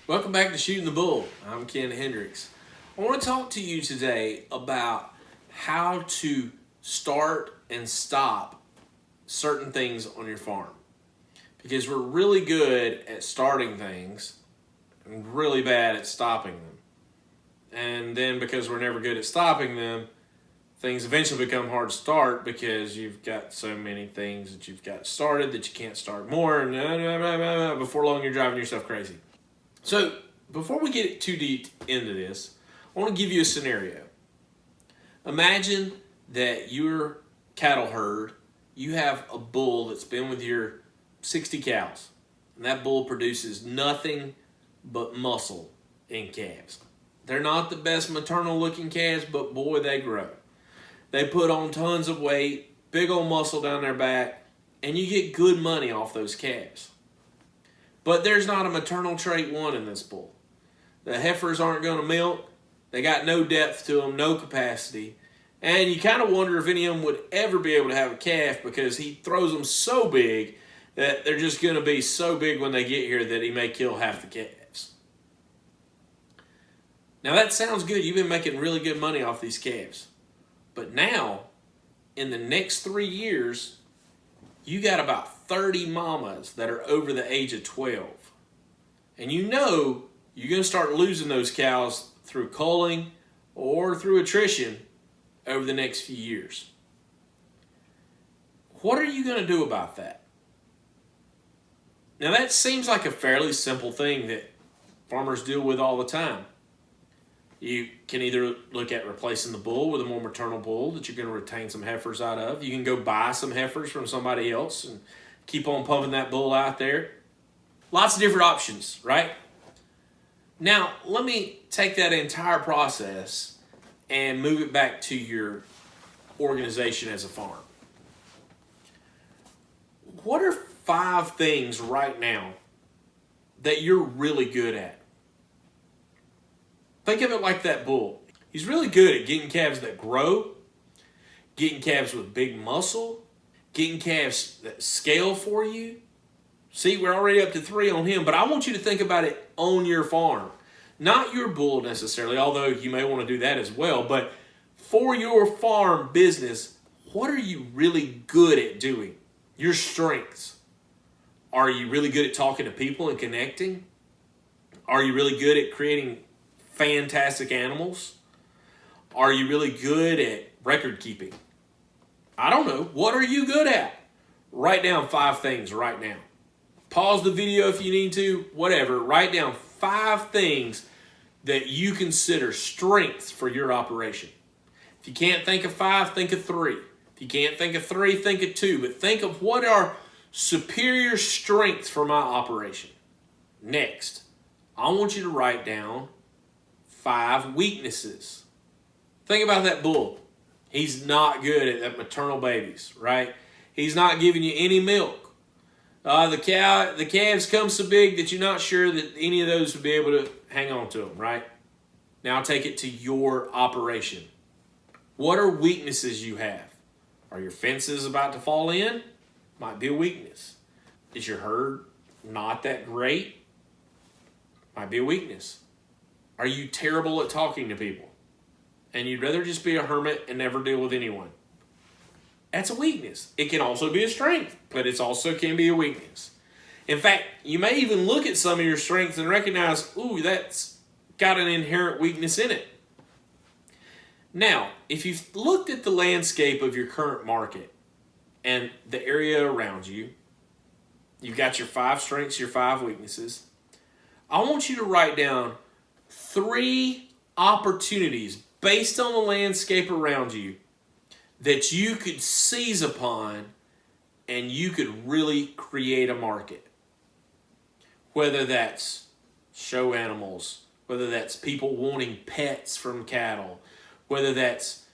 Welcome back to Shooting the Bull. I'm Ken Hendricks. I want to talk to you today about how to start and stop certain things on your farm. Because we're really good at starting things and really bad at stopping them. And then because we're never good at stopping them, things eventually become hard to start because you've got so many things that you've got started that you can't start more. And before long, you're driving yourself crazy. So, before we get too deep into this, I want to give you a scenario. Imagine that your cattle herd, you have a bull that's been with your 60 cows, and that bull produces nothing but muscle in calves. They're not the best maternal looking calves, but boy, they grow. They put on tons of weight, big old muscle down their back, and you get good money off those calves. But there's not a maternal trait one in this bull. The heifers aren't going to milk. They got no depth to them, no capacity. And you kind of wonder if any of them would ever be able to have a calf because he throws them so big that they're just going to be so big when they get here that he may kill half the calves. Now that sounds good. You've been making really good money off these calves. But now, in the next 3 years, you got about 30 mamas that are over the age of 12. And you know you're going to start losing those cows through culling or through attrition over the next few years. What are you going to do about that? Now that seems like a fairly simple thing that farmers deal with all the time. You can either look at replacing the bull with a more maternal bull that you're going to retain some heifers out of. You can go buy some heifers from somebody else and keep on pumping that bull out there. Lots of different options, right? Now, let me take that entire process and move it back to your organization as a farm. What are 5 things right now that you're really good at? Think of it like that bull. He's really good at getting calves that grow, getting calves with big muscle, getting calves that scale for you. See, we're already up to 3 on him, but I want you to think about it on your farm. Not your bull necessarily, although you may want to do that as well, but for your farm business, what are you really good at doing? Your strengths. Are you really good at talking to people and connecting? Are you really good at creating fantastic animals? Are you really good at record keeping? I don't know. What are you good at? Write down 5 things right now. Pause the video if you need to, whatever. Write down 5 things that you consider strengths for your operation. If you can't think of 5, think of 3. If you can't think of 3, think of 2. But think of what are superior strengths for my operation. Next, I want you to write down 5 weaknesses. Think about that bull. He's not good at that maternal babies, right? He's not giving you any milk. The calves come so big that you're not sure that any of those would be able to hang on to them, right? Now take it to your operation. What are weaknesses you have? Are your fences about to fall in? Might be a weakness. Is your herd not that great? Might be a weakness. Are you terrible at talking to people? And you'd rather just be a hermit and never deal with anyone? That's a weakness. It can also be a strength, but it also can be a weakness. In fact, you may even look at some of your strengths and recognize, ooh, that's got an inherent weakness in it. Now, if you've looked at the landscape of your current market and the area around you, you've got your 5 strengths, your 5 weaknesses. I want you to write down 3 opportunities based on the landscape around you that you could seize upon and you could really create a market. Whether that's show animals, whether that's people wanting pets from cattle, whether that's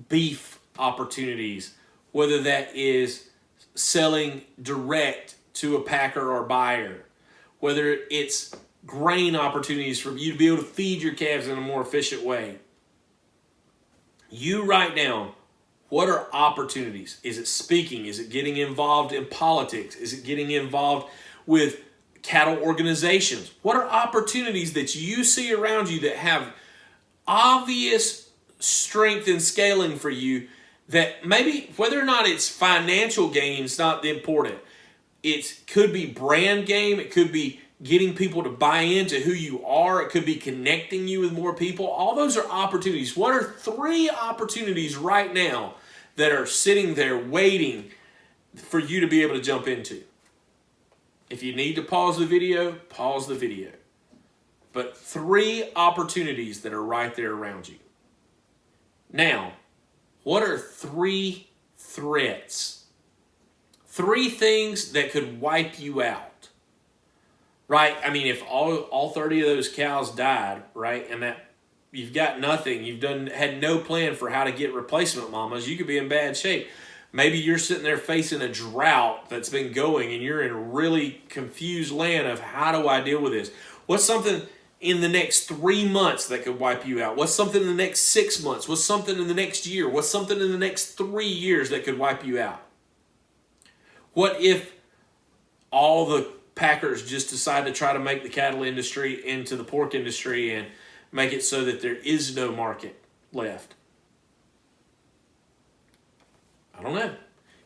beef opportunities, whether that is selling direct to a packer or buyer, whether it's grain opportunities for you to be able to feed your calves in a more efficient way. You write down, what are opportunities? Is it speaking? Is it getting involved in politics? Is it getting involved with cattle organizations. What are opportunities that you see around you that have obvious strength and scaling for you, that maybe whether or not it's financial gain is not the important. It could be brand game. It could be getting people to buy into who you are. It could be connecting you with more people. All those are opportunities. What are 3 opportunities right now that are sitting there waiting for you to be able to jump into? If you need to pause the video, pause the video. But 3 opportunities that are right there around you. Now, what are 3 threats? 3 things that could wipe you out, right? I mean, if all 30 of those cows died, right, and that you've got nothing, had no plan for how to get replacement mamas, you could be in bad shape. Maybe you're sitting there facing a drought that's been going and you're in a really confused land of how do I deal with this? What's something in the next 3 months that could wipe you out? What's something in the next 6 months? What's something in the next year? What's something in the next 3 years that could wipe you out? What if all the packers just decide to try to make the cattle industry into the pork industry and make it so that there is no market left? I don't know.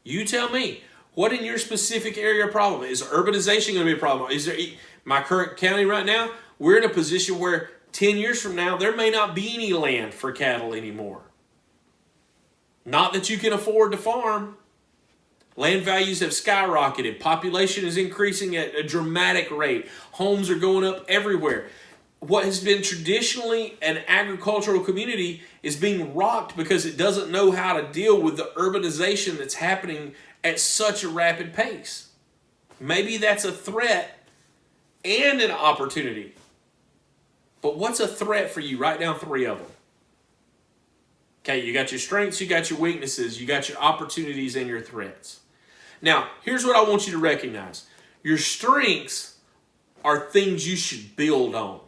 You tell me. What in your specific area problem? Is urbanization going to be a problem? Is there my current county right now? We're in a position where 10 years from now, there may not be any land for cattle anymore. Not that you can afford to farm. Land values have skyrocketed. Population is increasing at a dramatic rate. Homes are going up everywhere. What has been traditionally an agricultural community is being rocked because it doesn't know how to deal with the urbanization that's happening at such a rapid pace. Maybe that's a threat and an opportunity. But what's a threat for you? Write down 3 of them. Okay, you got your strengths, you got your weaknesses, you got your opportunities and your threats. Now, here's what I want you to recognize. Your strengths are things you should build on.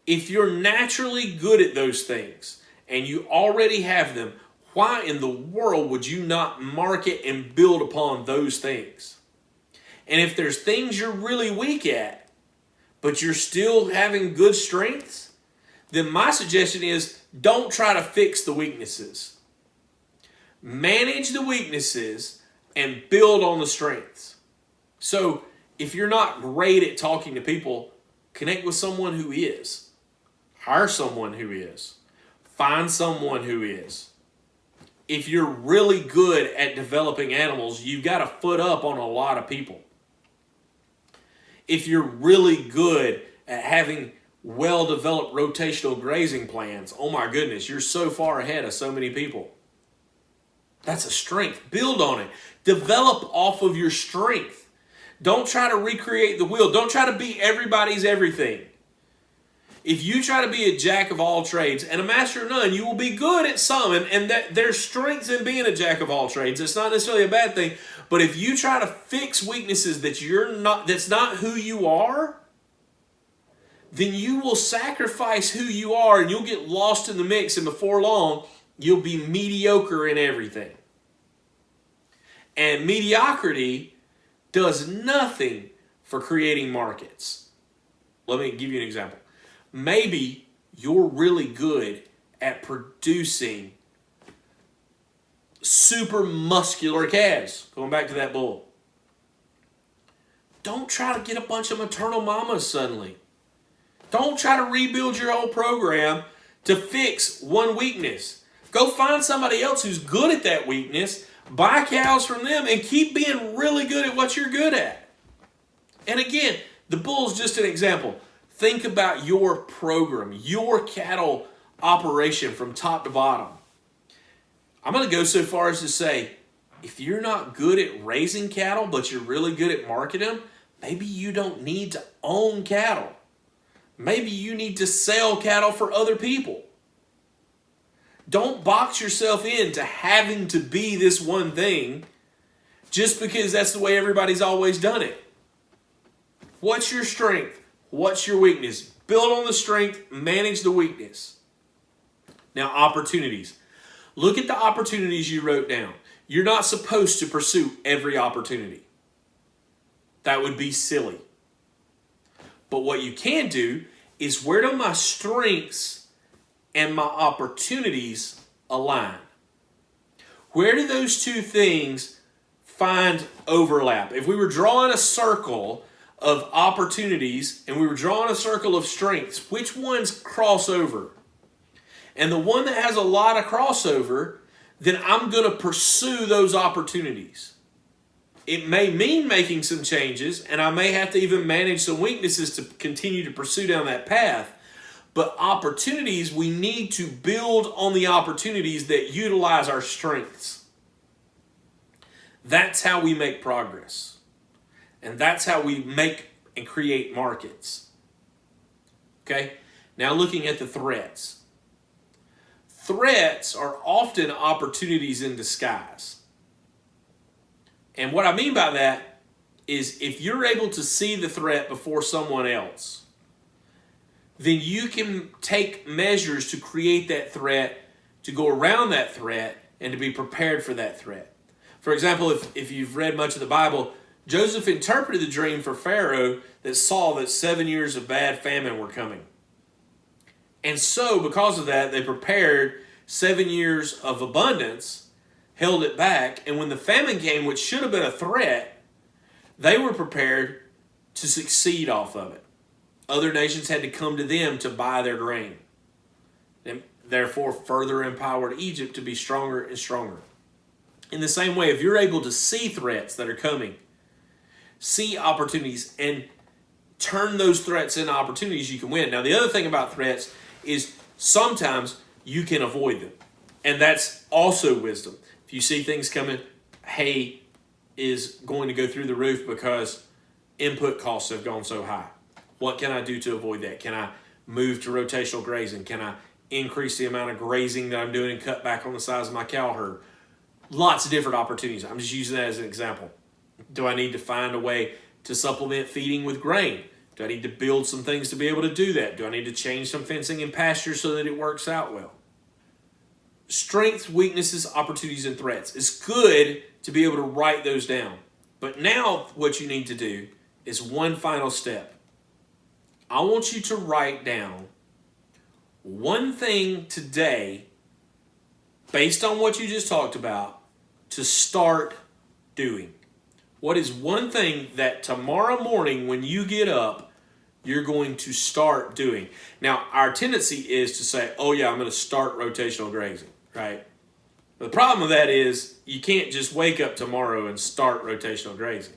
If you're naturally good at those things and you already have them, why in the world would you not market and build upon those things? And if there's things you're really weak at, but you're still having good strengths, then my suggestion is don't try to fix the weaknesses. Manage the weaknesses and build on the strengths. So if you're not great at talking to people, connect with someone who is. Hire someone who is. Find someone who is. If you're really good at developing animals, you've got a foot up on a lot of people. If you're really good at having well-developed rotational grazing plans, oh my goodness, you're so far ahead of so many people. That's a strength. Build on it. Develop off of your strength. Don't try to recreate the wheel. Don't try to be everybody's everything. If you try to be a jack of all trades and a master of none, you will be good at some. And that there's strengths in being a jack of all trades. It's not necessarily a bad thing. But if you try to fix weaknesses that's not who you are, then you will sacrifice who you are and you'll get lost in the mix, and before long, you'll be mediocre in everything. And mediocrity does nothing for creating markets. Let me give you an example. Maybe you're really good at producing super muscular calves. Going back to that bull. Don't try to get a bunch of maternal mamas suddenly. Don't try to rebuild your whole program to fix one weakness. Go find somebody else who's good at that weakness, buy cows from them, and keep being really good at what you're good at. And again, the bull's just an example. Think about your program, your cattle operation from top to bottom. I'm going to go so far as to say, if you're not good at raising cattle, but you're really good at marketing them, maybe you don't need to own cattle. Maybe you need to sell cattle for other people. Don't box yourself into having to be this one thing just because that's the way everybody's always done it. What's your strength? What's your weakness? Build on the strength, manage the weakness. Now, opportunities. Look at the opportunities you wrote down. You're not supposed to pursue every opportunity. That would be silly. But what you can do is, where do my strengths and my opportunities align? Where do those two things find overlap? If we were drawing a circle of opportunities and we were drawing a circle of strengths, which ones cross over? And the one that has a lot of crossover, then I'm going to pursue those opportunities. It may mean making some changes, and I may have to even manage some weaknesses to continue to pursue down that path. But opportunities, we need to build on the opportunities that utilize our strengths. That's how we make progress. And that's how we make and create markets. Okay? Now looking at the threats. Threats are often opportunities in disguise. And what I mean by that is, if you're able to see the threat before someone else, then you can take measures to create that threat, to go around that threat, and to be prepared for that threat. For example, if you've read much of the Bible, Joseph interpreted the dream for Pharaoh that saw that 7 years of bad famine were coming. And so, because of that, they prepared 7 years of abundance, held it back, and when the famine came, which should have been a threat, they were prepared to succeed off of it. Other nations had to come to them to buy their grain, and therefore further empowered Egypt to be stronger and stronger. In the same way, if you're able to see threats that are coming, see opportunities, and turn those threats into opportunities, you can win. Now, the other thing about threats is sometimes you can avoid them, and that's also wisdom. If you see things coming, hay is going to go through the roof because input costs have gone so high. What can I do to avoid that? Can I move to rotational grazing? Can I increase the amount of grazing that I'm doing and cut back on the size of my cow herd? Lots of different opportunities. I'm just using that as an example. Do I need to find a way to supplement feeding with grain? Do I need to build some things to be able to do that? Do I need to change some fencing and pasture so that it works out well? Strengths, weaknesses, opportunities, and threats. It's good to be able to write those down. But now what you need to do is one final step. I want you to write down one thing today, based on what you just talked about, to start doing. What is one thing that tomorrow morning when you get up, you're going to start doing? Now, our tendency is to say, oh yeah, I'm going to start rotational grazing, right? But the problem with that is you can't just wake up tomorrow and start rotational grazing.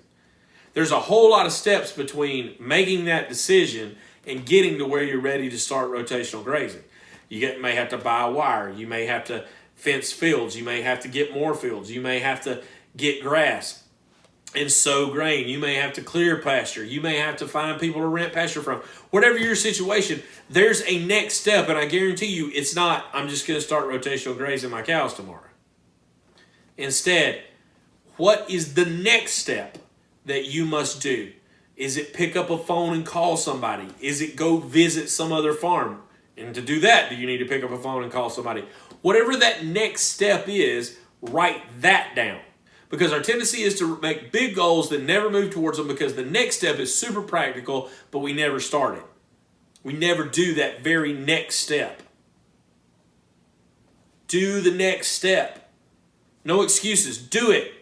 There's a whole lot of steps between making that decision and getting to where you're ready to start rotational grazing. You may have to buy a wire. You may have to fence fields. You may have to get more fields. You may have to get grass and sow grain. You may have to clear pasture. You may have to find people to rent pasture from. Whatever your situation, there's a next step, and I guarantee you it's not, I'm just going to start rotational grazing my cows tomorrow. Instead, what is the next step that you must do? Is it pick up a phone and call somebody? Is it go visit some other farm? And to do that, do you need to pick up a phone and call somebody? Whatever that next step is, write that down. Because our tendency is to make big goals that never move towards them, because the next step is super practical, but we never start it. We never do that very next step. Do the next step. No excuses. Do it.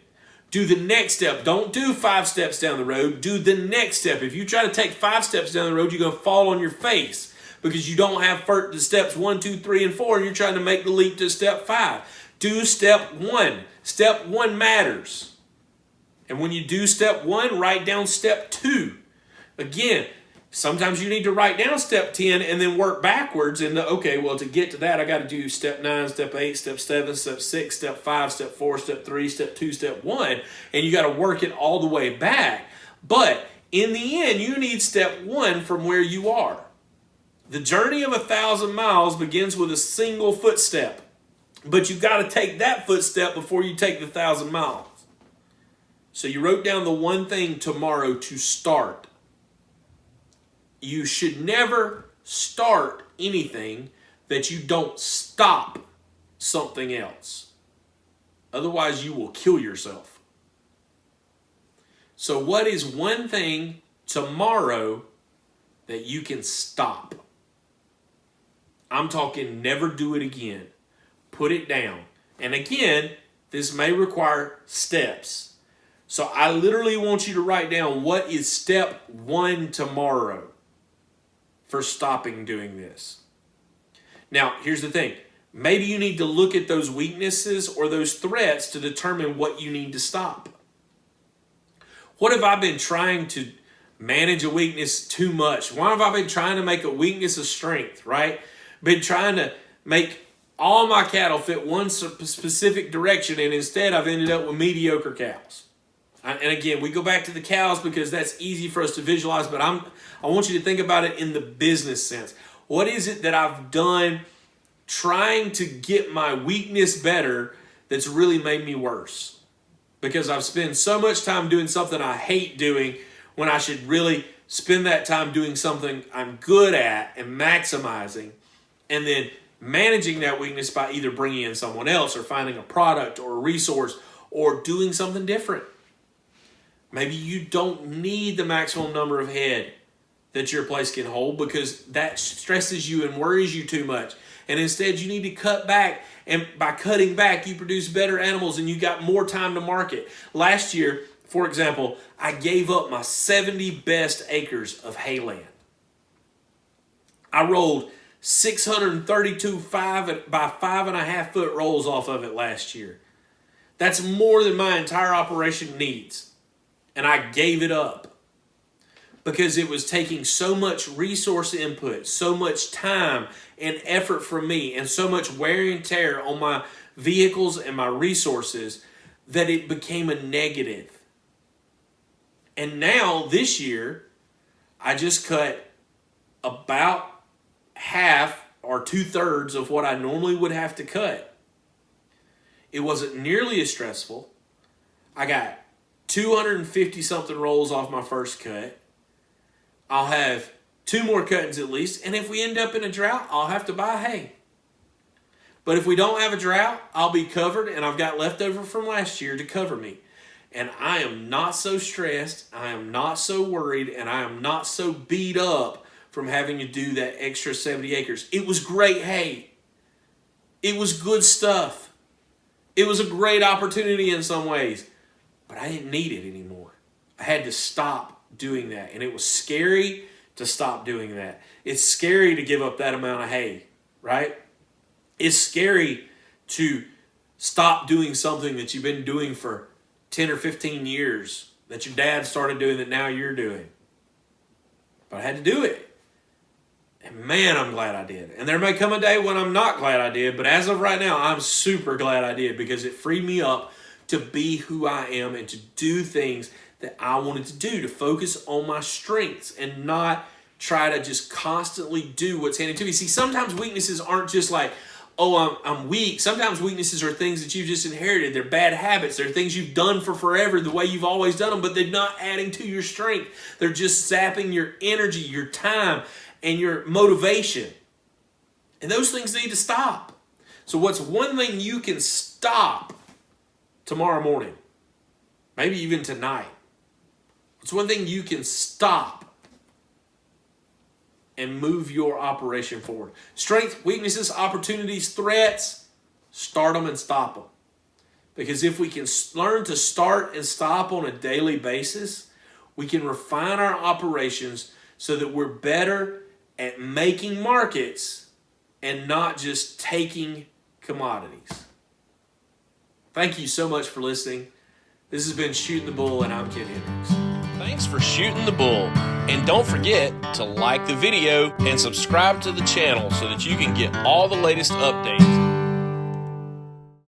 Do the next step. Don't do 5 steps down the road. Do the next step. If you try to take 5 steps down the road, you're going to fall on your face because you don't have the steps 1, 2, 3, and 4, and you're trying to make the leap to step 5. Do step 1. Step 1 matters. And when you do step 1, write down step 2. Again, sometimes you need to write down step 10 and then work backwards into, okay, well, to get to that, I got to do step 9, step 8, step 7, step 6, step 5, step 4, step 3, step 2, step 1. And you got to work it all the way back. But in the end, you need step 1 from where you are. The journey of 1,000 miles begins with a single footstep. But you've got to take that footstep before you take the 1,000 miles. So you wrote down the one thing tomorrow to start. You should never start anything that you don't stop something else. Otherwise, you will kill yourself. So what is one thing tomorrow that you can stop? I'm talking never do it again. Put it down. And again, this may require steps. So I literally want you to write down what is step 1 tomorrow for stopping doing this. Now, here's the thing. Maybe you need to look at those weaknesses or those threats to determine what you need to stop. What have I been trying to manage a weakness too much? Why have I been trying to make a weakness a strength, right? Been trying to make all my cattle fit one specific direction, and instead I've ended up with mediocre cows. And again, we go back to the cows because that's easy for us to visualize, but I want you to think about it in the business sense. What is it that I've done trying to get my weakness better that's really made me worse? Because I've spent so much time doing something I hate doing when I should really spend that time doing something I'm good at and maximizing, and then managing that weakness by either bringing in someone else or finding a product or a resource or doing something different. Maybe you don't need the maximum number of head that your place can hold because that stresses you and worries you too much. And instead you need to cut back, and by cutting back you produce better animals and you got more time to market. Last year, for example, I gave up my 70 best acres of hayland. I rolled 632 5 by 5.5 foot rolls off of it last year. That's more than my entire operation needs. And I gave it up because it was taking so much resource input, so much time and effort from me, and so much wear and tear on my vehicles and my resources that it became a negative. And now this year, I just cut about half or 2/3 of what I normally would have to cut. It wasn't nearly as stressful. I got 250 something rolls off my first cut. I'll have 2 more cuttings at least, and if we end up in a drought, I'll have to buy hay. But if we don't have a drought, I'll be covered, and I've got leftover from last year to cover me. And I am not so stressed, I am not so worried, and I am not so beat up from having to do that extra 70 acres. It was great hay. It was good stuff. It was a great opportunity in some ways, but I didn't need it anymore. I had to stop doing that, and it was scary to stop doing that. It's scary to give up that amount of hay, right? It's scary to stop doing something that you've been doing for 10 or 15 years, that your dad started doing that now you're doing. But I had to do it. And man, I'm glad I did. And there may come a day when I'm not glad I did, but as of right now, I'm super glad I did because it freed me up to be who I am and to do things that I wanted to do, to focus on my strengths and not try to just constantly do what's handed to me. See, sometimes weaknesses aren't just like, oh, I'm weak. Sometimes weaknesses are things that you've just inherited. They're bad habits. They're things you've done for forever, the way you've always done them, but they're not adding to your strength. They're just sapping your energy, your time, and your motivation. And those things need to stop. So what's one thing you can stop tomorrow morning? Maybe even tonight. What's one thing you can stop and move your operation forward? Strength, weaknesses, opportunities, threats, start them and stop them. Because if we can learn to start and stop on a daily basis, we can refine our operations so that we're better at making markets and not just taking commodities. Thank you so much for listening. This has been Shooting the Bull, and I'm Ken Hendricks. Thanks for shooting the bull. And don't forget to like the video and subscribe to the channel so that you can get all the latest updates.